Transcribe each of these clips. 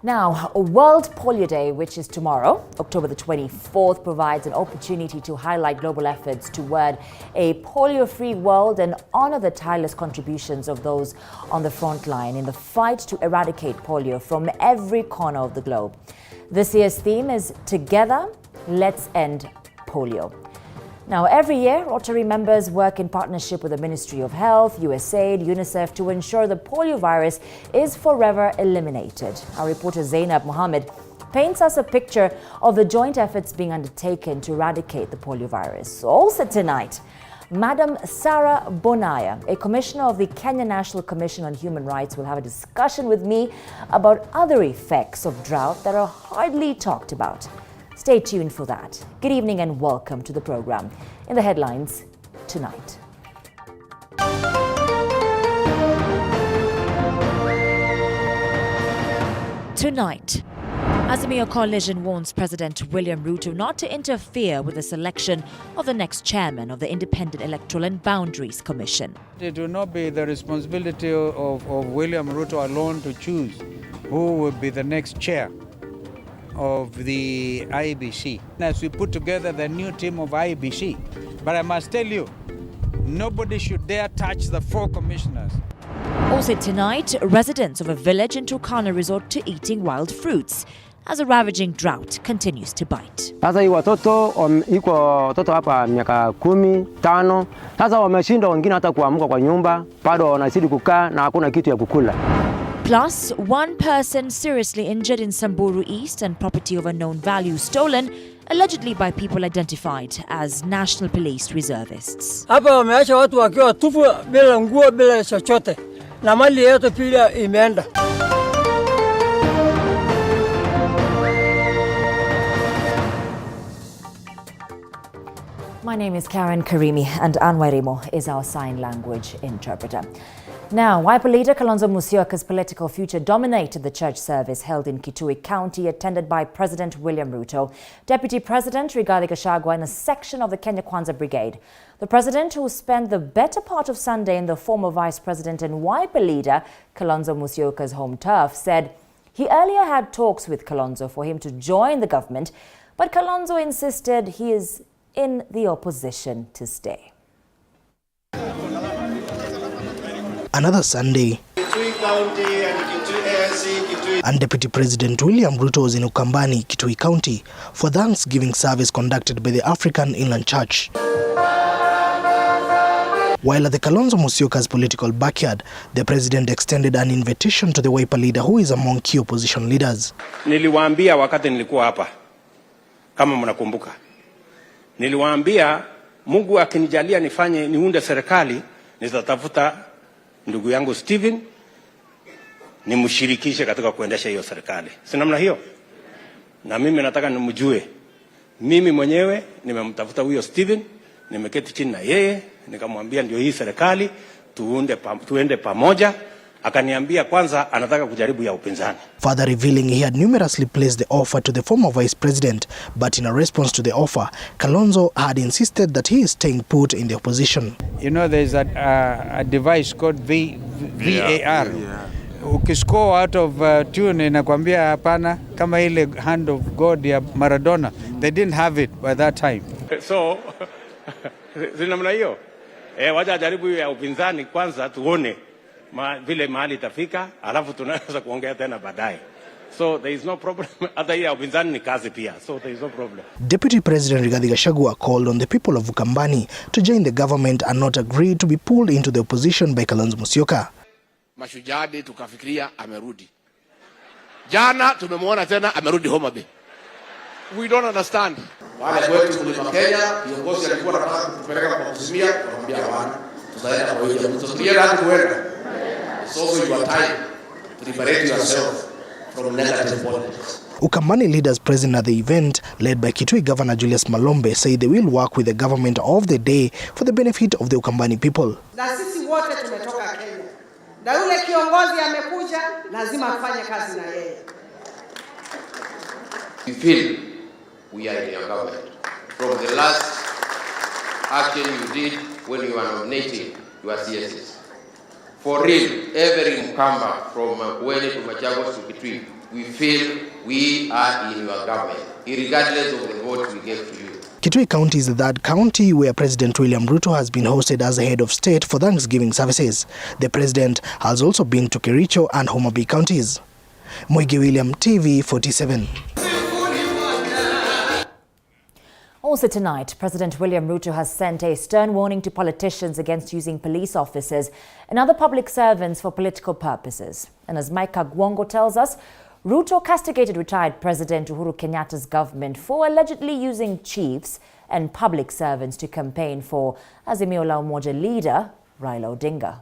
Now, World Polio Day, which is tomorrow, October the 24th, provides an opportunity to highlight global efforts toward a polio-free world and honor the tireless contributions of those on the front line in the fight to eradicate polio from every corner of the globe. This year's theme is Together, Let's End Polio. Now, every year, Rotary members work in partnership with the Ministry of Health, USAID, UNICEF to ensure the polio virus is forever eliminated. Our reporter Zainab Mohammed paints us a picture of the joint efforts being undertaken to eradicate the polio virus. Also tonight, Madam Sarah Bonaya, a commissioner of the Kenya National Commission on Human Rights, will have a discussion with me about other effects of drought that are hardly talked about. Stay tuned for that. Good evening and welcome to the program. In the headlines tonight. Tonight, Azimio Coalition warns President William Ruto not to interfere with the selection of the next chairman of the Independent Electoral and Boundaries Commission. It will not be the responsibility of William Ruto alone to choose who will be the next chair of the IEBC. As we put together the new team of IEBC, but I must tell you, nobody should dare touch the 4 commissioners. Also tonight, residents of a village in Turkana resort to eating wild fruits as a ravaging drought continues to bite. Sasa hii watoto iko watoto hapa miaka 15. Sasa wameshinda wengine hata kuamka kwa nyumba, bado wanazidi kukaa na hakuna kitu ya kukula. Plus, one person seriously injured in Samburu East and property of unknown value stolen, allegedly by people identified as National Police reservists. Hapa wameacha watu wakiwa tupu bila nguo bila chochote na mali yote pia imeenda. My name is Karen Karimi and Anwairimo is our sign language interpreter. Now, Wiper leader Kalonzo Musyoka's political future dominated the church service held in Kitui County, attended by President William Ruto, Deputy President Rigathi Gachagua, and a section of the Kenya Kwanza Brigade. The president, who spent the better part of Sunday in the former vice president and Wiper leader Kalonzo Musyoka's home turf, said he earlier had talks with Kalonzo for him to join the government, but Kalonzo insisted he is in the opposition to stay. Another Sunday, and Deputy President William Ruto was in Ukambani, Kitui County, for Thanksgiving service conducted by the African Inland Church. While at the Kalonzo Musyoka's political backyard, the president extended an invitation to the Wiper leader, who is among key opposition leaders. Niliwaambia wakati nilikuwa hapa, kama mnakumbuka, niliwaambia Mungu akinijalia niunde serikali, nitatafuta ndugu yangu Steven nimshirikishe katika kuendesha hiyo serikali. Si namna hiyo? Na mimi nataka nimjue. Mimi mwenyewe nimemtafuta huyo Steven, nimeketi chini na yeye, nikamwambia ndio hii serikali tuende pamoja. Akaniambia kwanza anataka kujaribu ya upinzani. Further revealing he had numerously placed the offer to the former vice president, but in a response to the offer, Kalonzo had insisted that he is staying put in the opposition. You know, there's a device called VAR. Ukiscore out of tune inakwambia hapana, kama ile hand of God ya Maradona. They didn't have it by that time. So, zinamna hiyo. Wacha jaribu ya upinzani kwanza tuone vile mahali itafika, alafu tunaweza kuongea tena baadaye. So there is no problem. Hata ya upinzani ni kazi pia. So there is no problem. Deputy President Rigathi Gachagua called on the people of Ukambani to join the government and not agree to be pulled into the opposition by Kalonzo Musyoka. Mashujadi tukafikiria amerudi. Jana tumemwona tena amerudi Homa Bay. We don't understand. Wale wetu Mlima Kenya, viongozi alikuwa anataka kupeleka kwa kuzimia, kumwambia bwana, tutaenda kwa hiyo mtu hadi kuenda. It's also your time to liberate yourself from negative politics. Ukambani leaders present at the event, led by Kitui Governor Julius Malombe, say they will work with the government of the day for the benefit of the Ukambani people. Na sisi wote tumetoka Kenya. Na yule kiongozi amekuja, lazima afanye kazi na yeye. We feel we are in your government. From the last action you did when you were nominating your CSs. For real, every Mkamba from Kweni to Machagos to Kitui, we feel we are in your government, regardless of the vote we gave to you. Kitui County is the third county where President William Ruto has been hosted as the head of state for Thanksgiving services. The president has also been to Kericho and Homa Bay counties. Mwigi William, TV 47. Also tonight, President William Ruto has sent a stern warning to politicians against using police officers and other public servants for political purposes. And as Mike Kagwongo tells us, Ruto castigated retired President Uhuru Kenyatta's government for allegedly using chiefs and public servants to campaign for Azimio la Umoja leader Raila Odinga.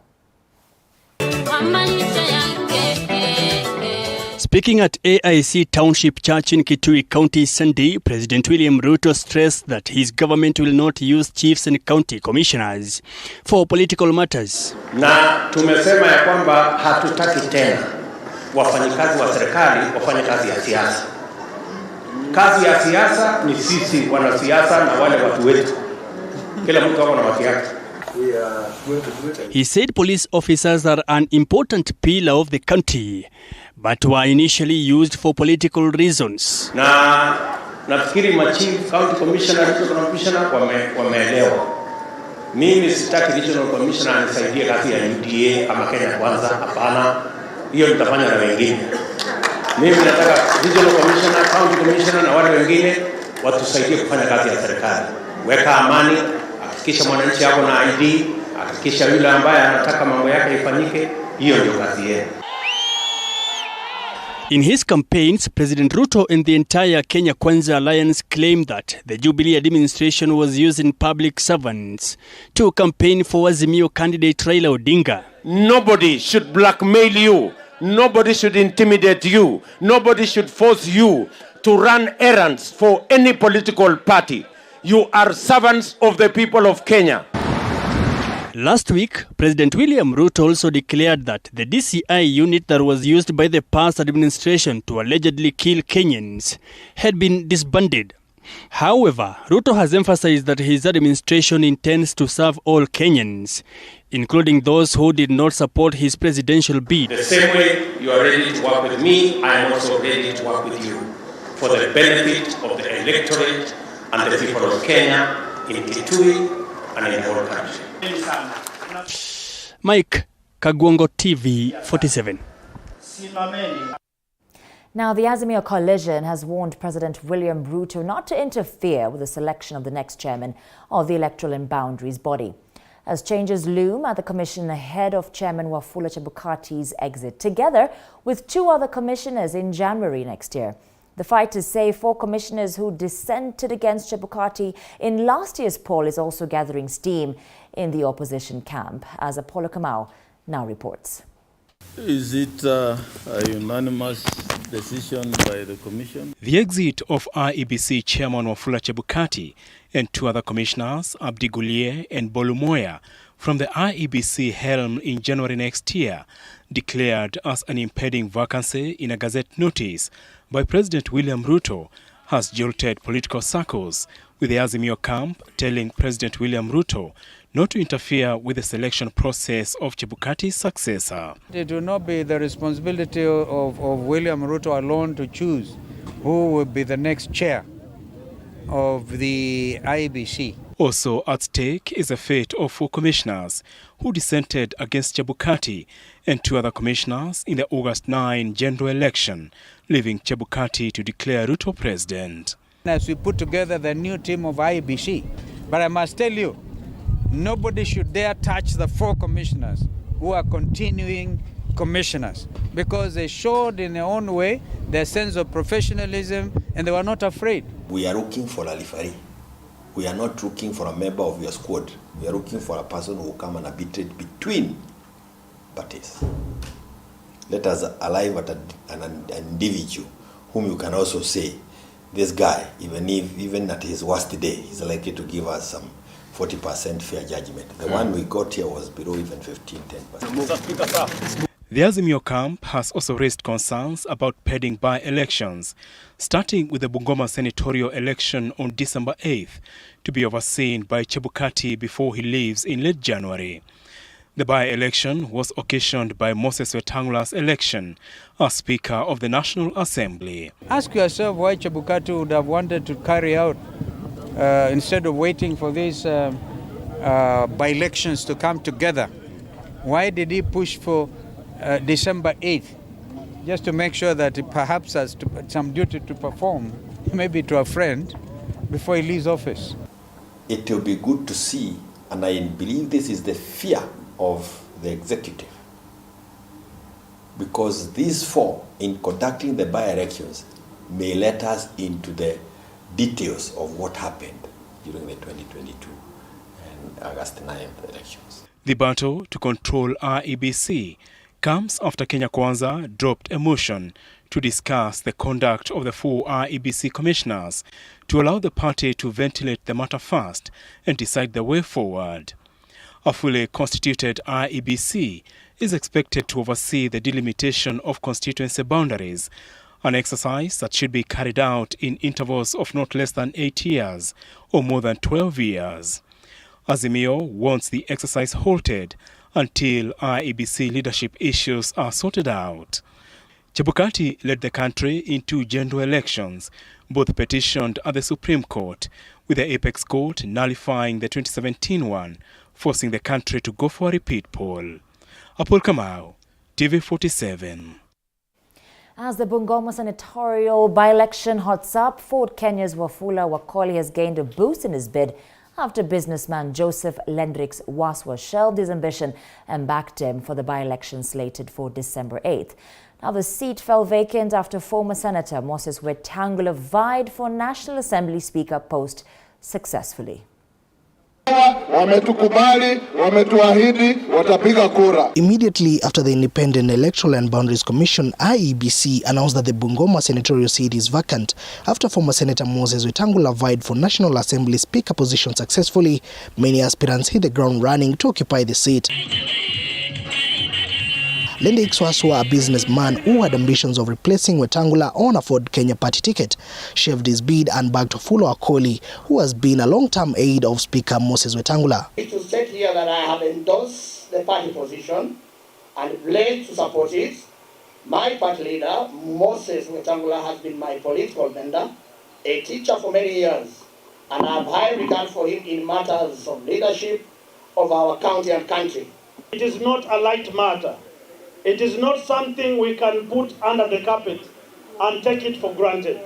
Speaking at AIC Township Church in Kitui County Sunday, President William Ruto stressed that his government will not use chiefs and county commissioners for political matters. Na tumesema ya kwamba hatutaki tena wafanyikazi wa serikali wafanye kazi ya siasa. Kazi ya siasa ni sisi wanasiasa na wale watu wetu. Kila mtu ako na watu yake. He said police officers are an important pillar of the country, but were initially used for political reasons. Na nafikiri machief, county commissioner, regional commissioner wameelewa. Mimi sitaki regional commissioner anisaidie kazi ya UDA ama Kenya Kwanza, hapana. Hiyo nitafanya na wengine. Mimi nataka regional commissioner, county commissioner na wale wengine watusaidie kufanya kazi ya serikali. Weka amani, hakikisha mwananchi yako na ID, hakikisha yule ambaye anataka mambo yake ifanyike, hiyo ndio kazi yenu. In his campaigns, President Ruto and the entire Kenya Kwanza alliance claimed that the Jubilee administration was using public servants to campaign for Azimio candidate Raila Odinga. Nobody should blackmail you. Nobody should intimidate you. Nobody should force you to run errands for any political party. You are servants of the people of Kenya. Last week, President William Ruto also declared that the DCI unit that was used by the past administration to allegedly kill Kenyans had been disbanded. However, Ruto has emphasized that his administration intends to serve all Kenyans, including those who did not support his presidential bid. The same way you are ready to work with me, I am also ready to work with you for the benefit of the electorate and the people of Kenya in Kitui and in the whole country. Mike Kagwongo, TV 47. Now, the Azimio coalition has warned President William Ruto not to interfere with the selection of the next chairman of the Electoral and Boundaries body, as changes loom at the commission ahead of Chairman Wafula Chebukati's exit, together with 2 other commissioners in January next year. The fighters say 4 commissioners who dissented against Chebukati in last year's poll is also gathering steam in the opposition camp, as Polio now reports. Is it a unanimous decision by the commission? The exit of IEBC Chairman Wafula Chebukati and 2 other commissioners, Abdi Gulie and Bolumoya, from the IEBC helm in January next year, declared as an impending vacancy in a Gazette notice by President William Ruto, has jolted political circles, with the Azimio camp telling President William Ruto not to interfere with the selection process of Chebukati's successor. It will not be the responsibility of William Ruto alone to choose who will be the next chair of the IEBC. Also at stake is the fate of 4 commissioners who dissented against Chebukati and 2 other commissioners in the August 9 general election, leaving Chebukati to declare Ruto president. As we put together the new team of IEBC, but I must tell you, nobody should dare touch the 4 commissioners who are continuing commissioners, because they showed in their own way their sense of professionalism and they were not afraid. We are looking for a referee. We are not looking for a member of your squad. We are looking for a person who will come and arbitrate between parties. Let us arrive at an individual whom you can also say, this guy, even at his worst day, he's likely to give us some 40% fair judgment. The one we got here was below even 10%. The Azimio camp has also raised concerns about pending by-elections, starting with the Bungoma senatorial election on December 8th, to be overseen by Chebukati before he leaves in late January. The by-election was occasioned by Moses Wetangula's election as Speaker of the National Assembly. Ask yourself why Chebukati would have wanted to carry out, instead of waiting for these by-elections to come together. Why did he push for December 8th? Just to make sure that he perhaps has some duty to perform, maybe to a friend, before he leaves office. It will be good to see, and I believe this is the fear of the executive, because these four, in conducting the by-elections, may let us into the details of what happened during the 2022 and August 9th elections. The battle to control IEBC comes after Kenya Kwanza dropped a motion to discuss the conduct of the 4 IEBC commissioners to allow the party to ventilate the matter first and decide the way forward. A fully constituted IEBC is expected to oversee the delimitation of constituency boundaries, an exercise that should be carried out in intervals of not less than 8 years or more than 12 years. Azimio wants the exercise halted until IEBC leadership issues are sorted out. Chebukati led the country in 2 general elections, both petitioned at the Supreme Court, with the Apex Court nullifying the 2017 one, forcing the country to go for a repeat poll. Apol Kamau, TV47. As the Bungoma senatorial by-election hots up, Ford Kenya's Wafula Wakoli has gained a boost in his bid after businessman Joseph Lendrix Waswa shelved his ambition and backed him for the by-election slated for December 8th. Now the seat fell vacant after former Senator Moses Wetangula vied for National Assembly Speaker post successfully. Immediately after the Independent Electoral and Boundaries Commission, IEBC announced that the Bungoma senatorial seat is vacant after former Senator Moses Wetangula vied for National Assembly Speaker position successfully. Many aspirants hit the ground running to occupy the seat. Lendrix Waswa, a businessman who had ambitions of replacing Wetangula on a Ford Kenya party ticket, shelved his bid and backed Wafula Wakoli, who has been a long-term aide of Speaker Moses Wetangula. It will state here that I have endorsed the party position and pledged to support it. My party leader, Moses Wetangula, has been my political mentor, a teacher for many years, and I have high regard for him in matters of leadership of our county and country. It is not a light matter. It is not something we can put under the carpet and take it for granted.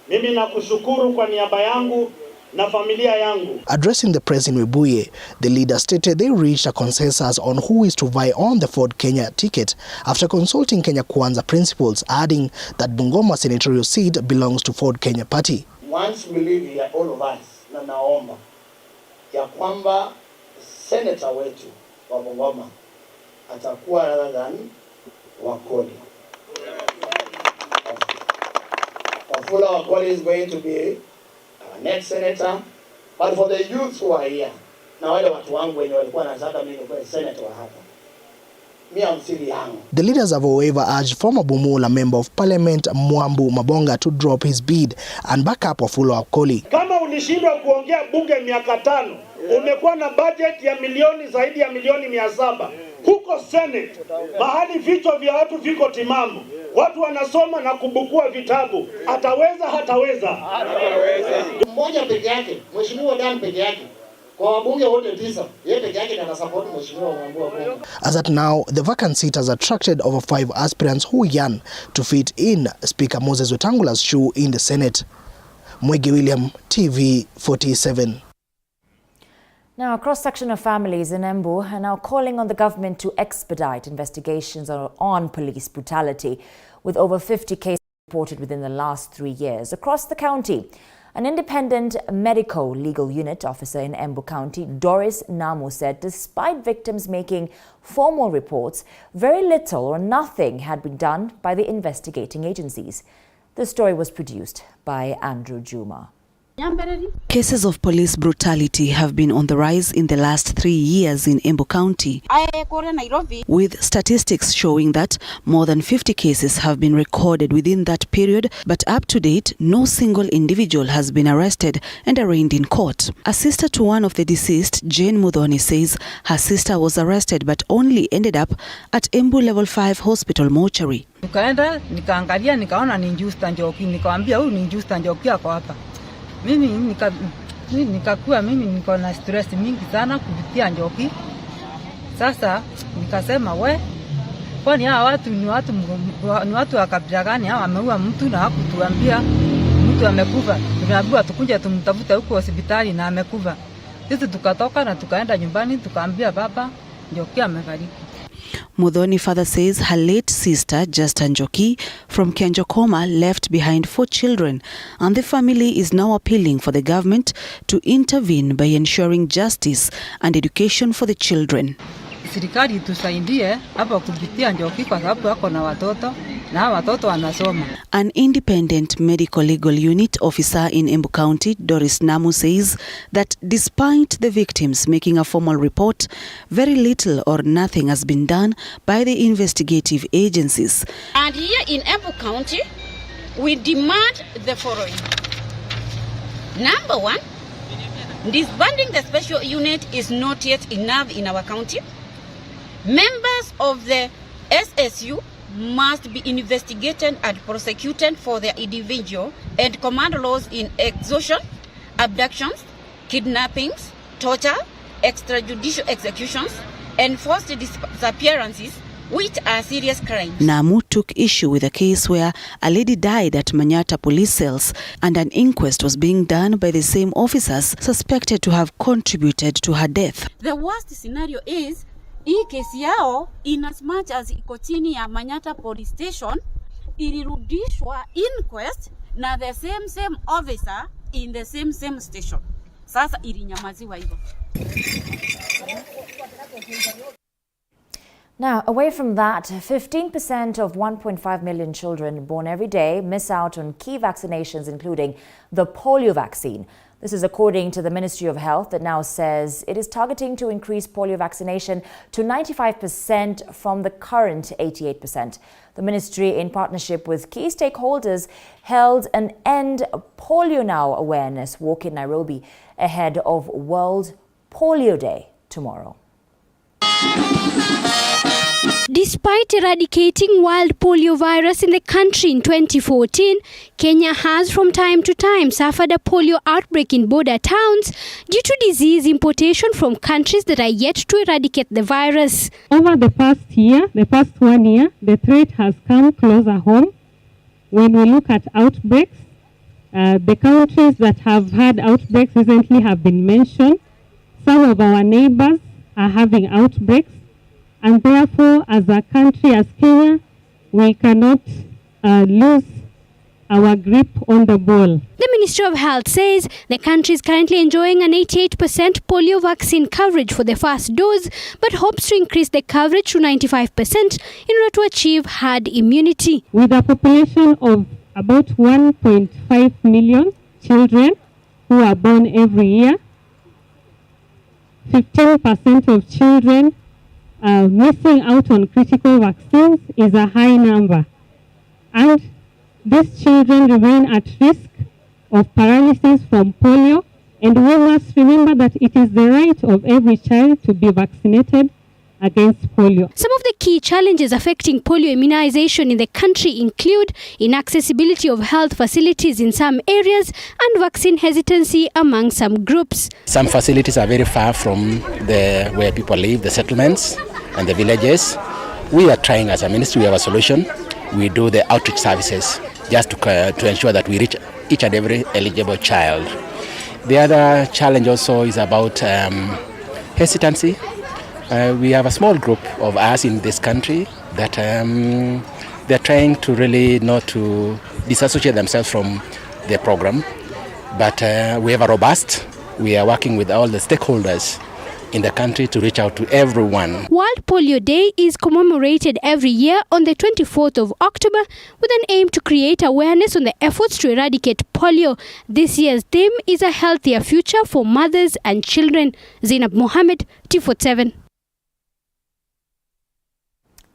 Mimi nakushukuru kwa niaba yangu na familia yangu. Addressing the press in Webuye, the leader stated they reached a consensus on who is to vie on the Ford Kenya ticket after consulting Kenya Kwanza principles, adding that Bungoma senatorial seat belongs to Ford Kenya party. Once we leave here, all of us, na naomba ya kwamba senator wetu wa Bungoma atakuwa rather than Wakoli. Wafula Wakoli is going to be our next senator, but for the youths who are here, na wale watu wangu wenye walikuwa wanataka mimi kuwa senator wa hapa, mimi am still young. The leaders have however urged former Bumula Member of Parliament Mwambu Mabonga to drop his bid and back up Wafula Wakoli. Kama ulishindwa kuongea bunge miaka 5, umekuwa na budget ya milioni zaidi ya milioni 700. Huko Senate, mahali vichwa vya watu viko timamu, watu wanasoma na kubukua vitabu. Ataweza hataweza? Hataweza. Mmoja peke yake, Mheshimiwa Dan peke yake. Kwa wabunge wote 9, yeye peke yake ana support Mheshimiwa Mwambu wa bunge. As at now, the vacant seat has attracted over 5 aspirants who yearn to fit in Speaker Moses Wetangula's shoe in the Senate. Mwege William, TV47. Now, a cross-section of families in Embu are now calling on the government to expedite investigations on police brutality, with over 50 cases reported within the last 3 years. Across the county, an independent medico-legal unit officer in Embu County, Doris Namu, said despite victims making formal reports, very little or nothing had been done by the investigating agencies. The story was produced by Andrew Juma. Cases of police brutality have been on the rise in the last 3 years in Embu County, with statistics showing that more than 50 cases have been recorded within that period, but up to date, no single individual has been arrested and arraigned in court. A sister to one of the deceased, Jane Mudhoni, says her sister was arrested but only ended up at Embu Level 5 Hospital mortuary. Nikaenda, nikaangalia, nikaona ni Justa Njoki, nikaambia huyu ni Justa Njoki yako hapa. Mimi nikakuwa niko na stress mingi sana kupitia Njoki. Sasa nikasema kwani hawa watu ni watu wa kabila gani hawa, wameua mtu na hakutuambia mtu amekufa. Tunaambiwa tukuje tumtafute huko hospitali na amekufa. Sisi tukatoka na tukaenda nyumbani tukaambia baba Njoki amefariki. Mudhoni father says her late sister, Justa Njoki, from Kianjokoma, left behind 4 children, and the family is now appealing for the government to intervene by ensuring justice and education for the children. Serikali tusaidie hapa kupitia Njoki kwa sababu wako na watoto na watoto wanasoma. An independent medical legal unit officer in Embu County, Doris Namu, says that despite the victims making a formal report, very little or nothing has been done by the investigative agencies. And here in Embu County, we demand the following. Number 1, disbanding the special unit is not yet enough in our county. Members of the SSU must be investigated and prosecuted for their individual and command laws in extortion, abductions, kidnappings, torture, extrajudicial executions, and forced disappearances, which are serious crimes. Namu took issue with a case where a lady died at Manyata police cells and an inquest was being done by the same officers suspected to have contributed to her death. The worst scenario is hii kesi yao in as much as iko chini ya Manyata police station ilirudishwa inquest na the same officer in the same station. Sasa ilinyamaziwa hivyo. Now, away from that, 15% of 1.5 million children born every day miss out on key vaccinations, including the polio vaccine. This is according to the Ministry of Health, that now says it is targeting to increase polio vaccination to 95% from the current 88%. The ministry, in partnership with key stakeholders, held an End Polio Now awareness walk in Nairobi ahead of World Polio Day tomorrow. Despite eradicating wild polio virus in the country in 2014, Kenya has from time to time suffered a polio outbreak in border towns due to disease importation from countries that are yet to eradicate the virus. Over the past 1 year, the threat has come closer home. When we look at outbreaks, the countries that have had outbreaks recently have been mentioned. Some of our neighbors are having outbreaks. And therefore, as a country, as Kenya, we cannot lose our grip on the ball. The Ministry of Health says the country is currently enjoying an 88% polio vaccine coverage for the first dose, but hopes to increase the coverage to 95% in order to achieve herd immunity. With a population of about 1.5 million children who are born every year, 15% of children missing out on critical vaccines is a high number. And these children remain at risk of paralysis from polio, and we must remember that it is the right of every child to be vaccinated against polio. Some of the key challenges affecting polio immunization in the country include inaccessibility of health facilities in some areas and vaccine hesitancy among some groups. Some facilities are very far from where people live, the settlements and the villages. We are trying as a ministry, we have a solution. We do the outreach services just to ensure that we reach each and every eligible child. The other challenge also is about hesitancy. We have a small group of us in this country that they're trying to really not to disassociate themselves from the program. But we have a robust, we are working with all the stakeholders in the country to reach out to everyone. World Polio Day is commemorated every year on the 24th of October with an aim to create awareness on the efforts to eradicate polio. This year's theme is a healthier future for mothers and children. Zainab Mohammed, T47.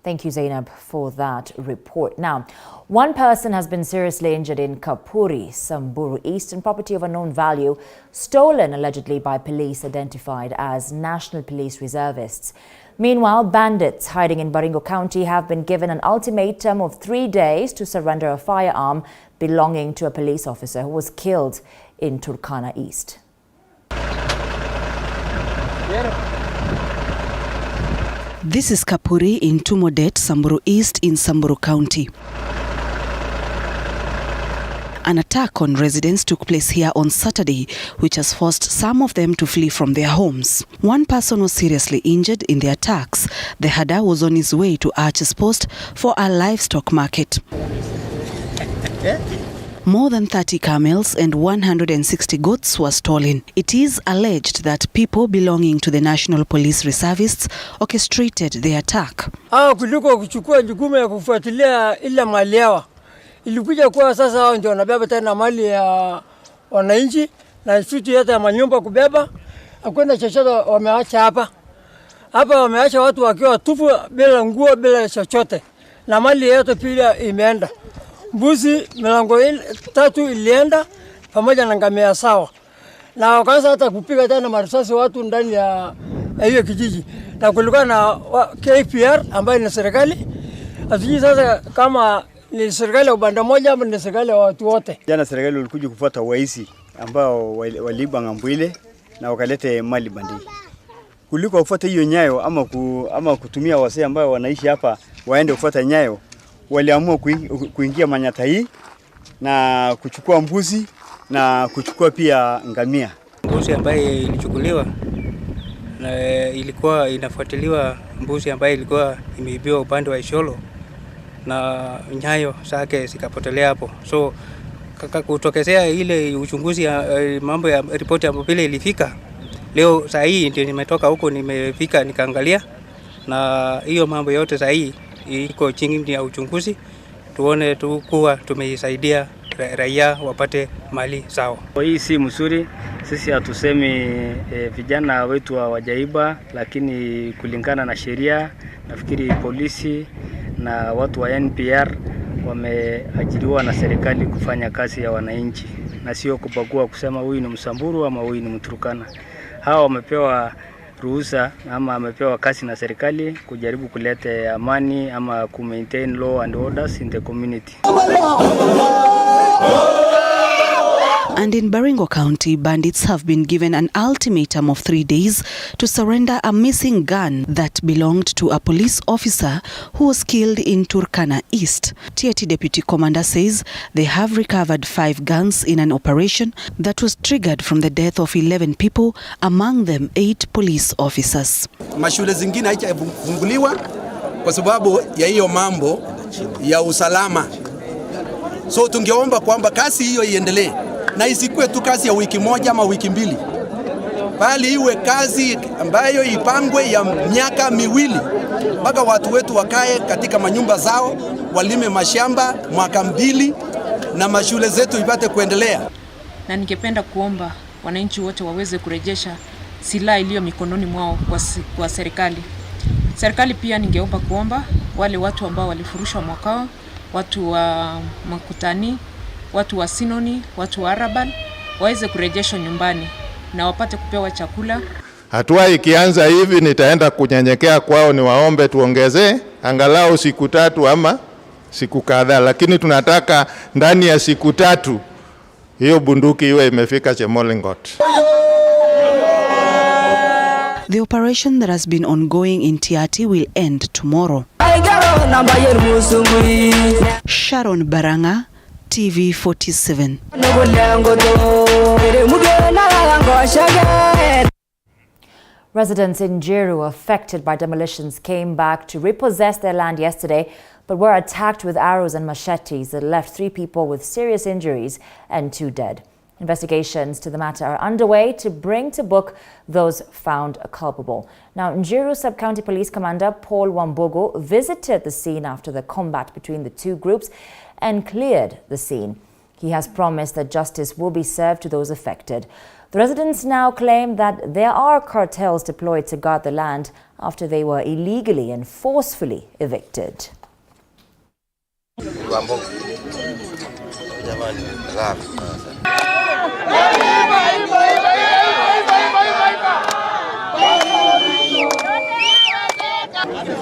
Thank you, Zainab, for that report. Now, one person has been seriously injured in Kapuri, Samburu East, and property of unknown value stolen allegedly by police identified as National Police reservists. Meanwhile, bandits hiding in Baringo County have been given an ultimatum of 3 days to surrender a firearm belonging to a police officer who was killed in Turkana East. This is Kapuri in Tumodet, Samburu East in Samburu County. An attack on residents took place here on Saturday, which has forced some of them to flee from their homes. One person was seriously injured in the attacks. The herder was on his way to Arches Post for a livestock market. More than 30 camels and 160 goats were stolen. It is alleged that people belonging to the National Police reservists orchestrated the attack. Kuliko kuchukua jukumu ya kufuatilia ile mali yao. Ilikuja kwa sasa hao ndio wanabeba tena mali ya wananchi na instituti yote ya manyumba kubeba. Hakuna chochote wameacha hapa. Hapa wameacha watu wakiwa tupu bila nguo bila chochote. Na mali yote pia imeenda. Mbuzi milango 3 ilienda pamoja na ngamia sawa. Na wakaanza hata kupiga tena marisasi watu ndani ya hiyo kijiji. Na kulikuwa na KPR ambayo ni serikali. Asiji sasa kama ni serikali ya upande mmoja ama ni serikali ya watu wote. Jana serikali ilikuja kufuata waizi ambao waliiba ng'ambo ile na wakalete mali bandia. Kuliko kufuata hiyo nyayo ama kutumia wasee ambao wanaishi hapa waende kufuata nyayo, waliamua kuingia Manyata hii na kuchukua mbuzi na kuchukua pia ngamia. Mbuzi ambaye ilichukuliwa na ilikuwa inafuatiliwa mbuzi ambaye ilikuwa imeibiwa upande wa Isholo na nyayo zake zikapotelea hapo. So kutokezea ile uchunguzi ya mambo ya ripoti ya vile ilifika. Leo saa hii ndio nimetoka huko nimefika nikaangalia na hiyo mambo yote saa hii iko chini ya uchunguzi. Tuone tu kuwa tumeisaidia raia wapate mali sawa. Hii si mzuri, sisi hatusemi vijana wetu hawajaiba, lakini kulingana na sheria nafikiri polisi na watu wa NPR wameajiriwa na serikali kufanya kazi ya wananchi na sio kubagua kusema huyu ni Msamburu ama huyu ni Mturkana. Hawa wamepewa ruhusa ama wamepewa kazi na serikali kujaribu kuleta amani ama ku maintain law and orders in the community. And in Baringo County, bandits have been given an ultimatum of 3 days to surrender a missing gun that belonged to a police officer who was killed in Turkana East. TIT Deputy Commander says they have recovered 5 guns in an operation that was triggered from the death of 11 people, among them 8 police officers. Mashule zingine haijafunguliwa kwa sababu ya hiyo mambo ya usalama. So tungeomba kwamba kazi hiyo iendelee. Na isikuwe tu kazi ya wiki moja ama wiki mbili, bali iwe kazi ambayo ipangwe ya miaka 2 mpaka watu wetu wakae katika manyumba zao, walime mashamba mwaka 2 na mashule zetu ipate kuendelea. Na ningependa kuomba wananchi wote waweze kurejesha silaha iliyo mikononi mwao kwa serikali. Serikali pia ningeomba kuomba wale watu ambao walifurushwa mwakao, watu wa Makutani, watu wa Sinoni, watu wa Arabal waweze kurejeshwa nyumbani na wapate kupewa chakula. Hatua ikianza hivi nitaenda kunyenyekea kwao niwaombe tuongezee angalau siku 3 ama siku kadhaa, lakini tunataka ndani ya siku 3 hiyo bunduki iwe imefika Chemolingot. The operation that has been ongoing in Tiati will end tomorrow. Sharon Baranga, TV 47. Residents in Njiru affected by demolitions came back to repossess their land yesterday, but were attacked with arrows and machetes that left 3 people with serious injuries and 2 dead. Investigations to the matter are underway to bring to book those found culpable. Now, Njiru Sub-County Police Commander Paul Wambugu visited the scene after the combat between the two groups and cleared the scene. He has promised that justice will be served to those affected. The residents now claim that there are cartels deployed to guard the land after they were illegally and forcefully evicted.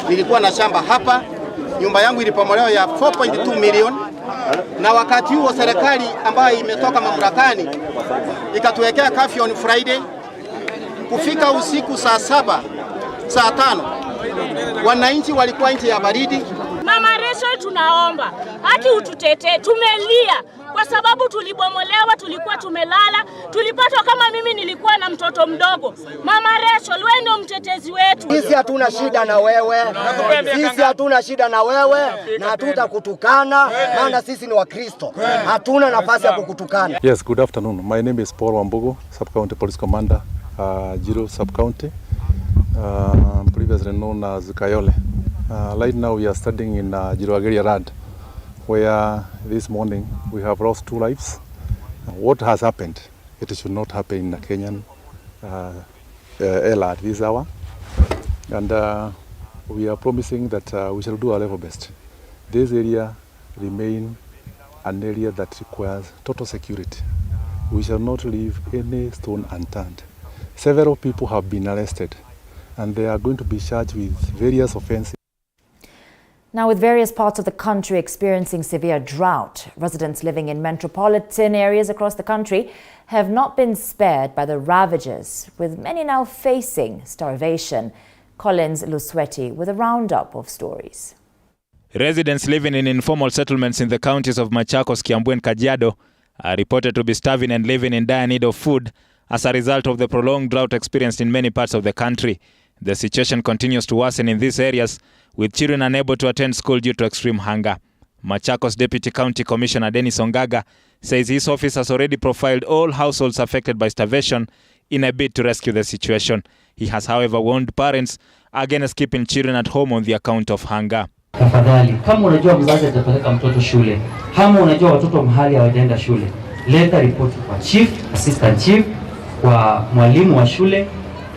Nilikuwa na shamba hapa, nyumba yangu ilipomolewa ya 4.2 milioni, na wakati huo serikali ambayo imetoka mamlakani ikatuwekea curfew on Friday. Kufika usiku saa 7, saa 5, wananchi walikuwa nje ya baridi. Mama Resho, tunaomba haki ututetee. Tumelia kwa sababu tulibomolewa, tulikuwa tumelala, tulipatwa. Kama mimi nilikuwa na mtoto mdogo. Mama Resho, wewe ndio mtetezi wetu. Sisi hatuna shida na wewe, sisi hatuna shida na wewe na hatutakutukana, maana sisi ni Wakristo, hatuna nafasi ya kukutukana. Yes, good afternoon. My name is Paul Wambugu, Sub-County Police Commander, Njiru Sub-County, previously known as Kayole. Right now we are standing in Njiru Rad, where this morning we have lost 2 lives. What has happened? It should not happen in a Kenyan area at this hour. And we are promising that we shall do our level best. This area remain an area that requires total security. We shall not leave any stone unturned. Several people have been arrested and they are going to be charged with various offenses. Now, with various parts of the country experiencing severe drought, residents living in metropolitan areas across the country have not been spared by the ravages, with many now facing starvation. Collins Lusweti with a roundup of stories. Residents living in informal settlements in the counties of Machakos, Kiambu and Kajiado are reported to be starving and living in dire need of food as a result of the prolonged drought experienced in many parts of the country. The situation continues to worsen in these areas, with children unable to attend school due to extreme hunger. Machakos Deputy County Commissioner Dennis Ongaga says his office has already profiled all households affected by starvation in a bid to rescue the situation. He has, however, warned parents against keeping children at home on the account of hunger. Tafadhali, kama unajua mzazi atapeleka mtoto shule, kama unajua watoto mahali hawajaenda shule, leta ripoti kwa chief, assistant chief, kwa mwalimu wa shule,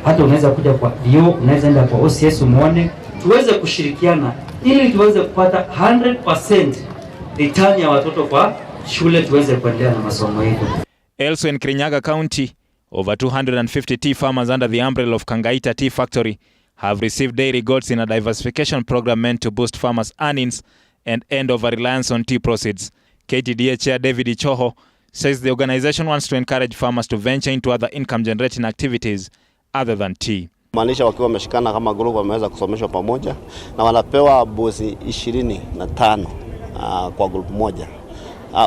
hata unaweza kuja kwa DO, unaweza enda kwa OCS umuone, tuweze kushirikiana ili tuweze kupata 100% return ya watoto kwa shule, tuweze kuendelea na masomo yetu. Also in Kirinyaga County, over 250 tea farmers under the umbrella of Kangaita Tea Factory have received dairy goats in a diversification program meant to boost farmers' earnings and end over-reliance on tea proceeds. KTDA Chair David Ichoho says the organization wants to encourage farmers to venture into other income-generating activities other than tea. Maanisha wakiwa wameshikana kama group wameweza kusomeshwa pamoja na wanapewa bosi 25 kwa group moja.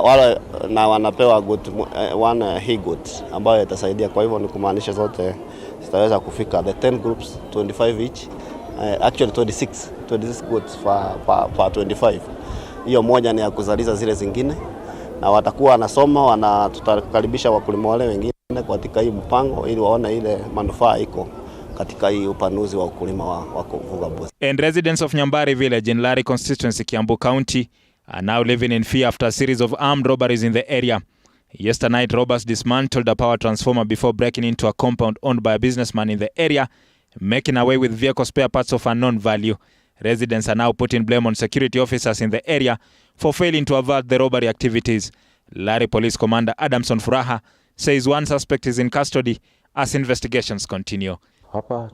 Wale na wanapewa goat one he goat ambayo itasaidia. Kwa hivyo ni kumaanisha zote zitaweza kufika the 10 groups 25 each, actually 26 goats for 25. Hiyo moja ni ya kuzalisha zile zingine na watakuwa wanasoma, tutakaribisha wakulima wale wengine katika hii mpango ili waone ile manufaa iko katika hii upanuzi wa ukulima wa kufuga mbuzi. And residents of Nyambari village in Lari constituency, Kiambu County, are now living in fear after a series of armed robberies in the area. Yesterday night, robbers dismantled a power transformer before breaking into a compound owned by a businessman in the area, making away with vehicle spare parts of unknown value. Residents are now putting blame on security officers in the area for failing to avert the robbery activities. Lari Police Commander Adamson Furaha says one suspect is in custody as investigations continue. Hapa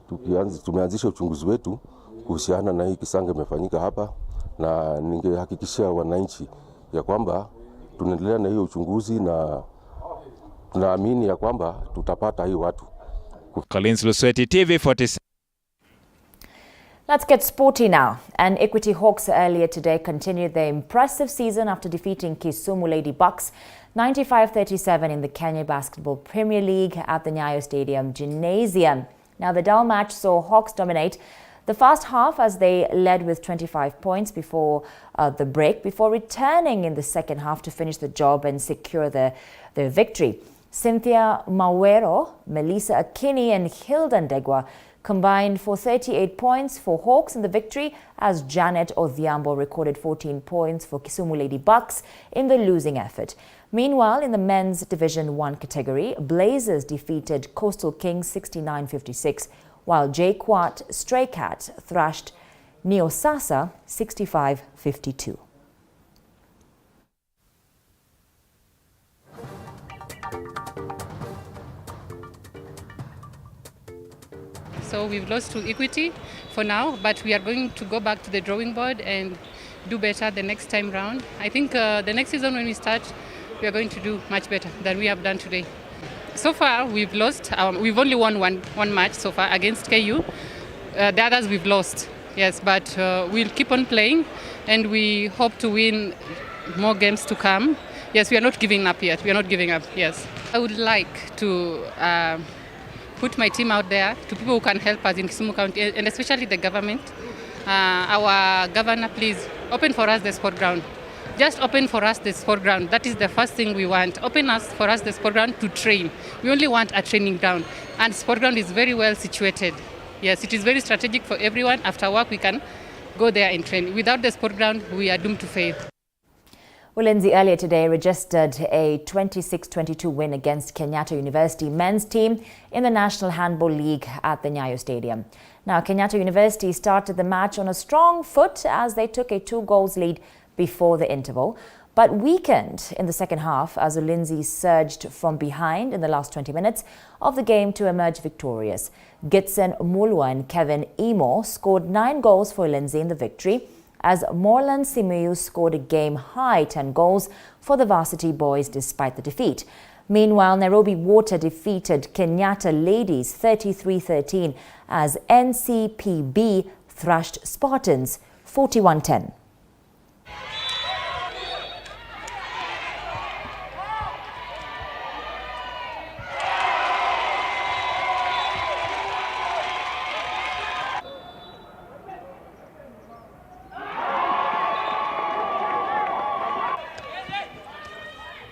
tumeanzisha uchunguzi wetu kuhusiana na hii kisanga imefanyika hapa, na ningehakikishia wananchi ya kwamba tunaendelea na hiyo uchunguzi na tunaamini ya kwamba tutapata hii watu. Collins Lusweti, TV47. Let's get sporty now. And Equity Hawks earlier today continued their impressive season after defeating Kisumu Lady Bucks 95-37 in the Kenya Basketball Premier League at the Nyayo Stadium Gymnasium. Now, the dull match saw Hawks dominate the first half as they led with 25 points before the break, before returning in the second half to finish the job and secure their victory. Cynthia Mawero, Melissa Akini and Hilda Ndegwa combined for 38 points for Hawks in the victory, as Janet Odhiambo recorded 14 points for Kisumu Lady Bucks in the losing effort. Meanwhile, in the men's Division 1 category, Blazers defeated Coastal Kings 69-56, while JKUAT Stray Cat thrashed Neosasa 65-52. So we've lost to Equity for now, but we are going to go back to the drawing board and do better the next time round. I think the next season when we start, we are going to do much better than we have done today. So far, we've lost. We've only won one match so far against KU. The others we've lost, yes, but we'll keep on playing and we hope to win more games to come. Yes, we are not giving up yet. We are not giving up, yes. I would like to put my team out there to people who can help us in Kisumu County, and especially the government. Our governor, please open for us the sport ground. Just open for us the sport ground. That is the first thing we want. Open for us the sport ground to train. We only want a training ground, and sport ground is very well situated. Yes, it is very strategic for everyone. After work, we can go there and train. Without the sport ground, we are doomed to fail. Ulinzi earlier today registered a 26-22 win against Kenyatta University men's team in the National Handball League at the Nyayo Stadium. Now, Kenyatta University started the match on a strong foot as they took a 2-goal lead before the interval, but weakened in the second half as Ulinzi surged from behind in the last 20 minutes of the game to emerge victorious. Gitson Mulwa and Kevin Emo scored 9 goals for Ulinzi in the victory, as Morland Simiyu scored a game-high 10 goals for the varsity boys despite the defeat. Meanwhile, Nairobi Water defeated Kenyatta Ladies 33-13 as NCPB thrashed Spartans 41-10.